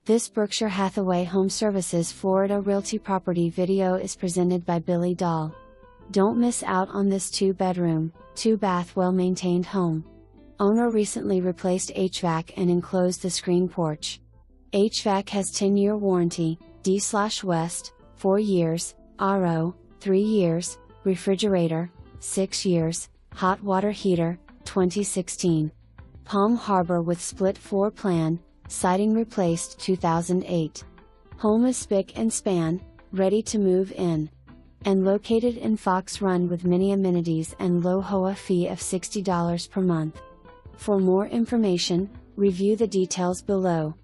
This Berkshire Hathaway HomeServices Florida Realty property video is presented by Billie Dahl. Don't miss out on this 2-bedroom, 2-bath well-maintained home. Owner recently replaced HVAC and enclosed the screen porch. HVAC has 10-year warranty, D/West, 4 years, RO, 3 years, refrigerator, 6 years, hot water heater, 2016. Palm Harbor with split floor plan, siding replaced 2008. Home is spick and span, ready to move in. And located in Fox Run with many amenities and low HOA fee of $60 per month. For more information, review the details below.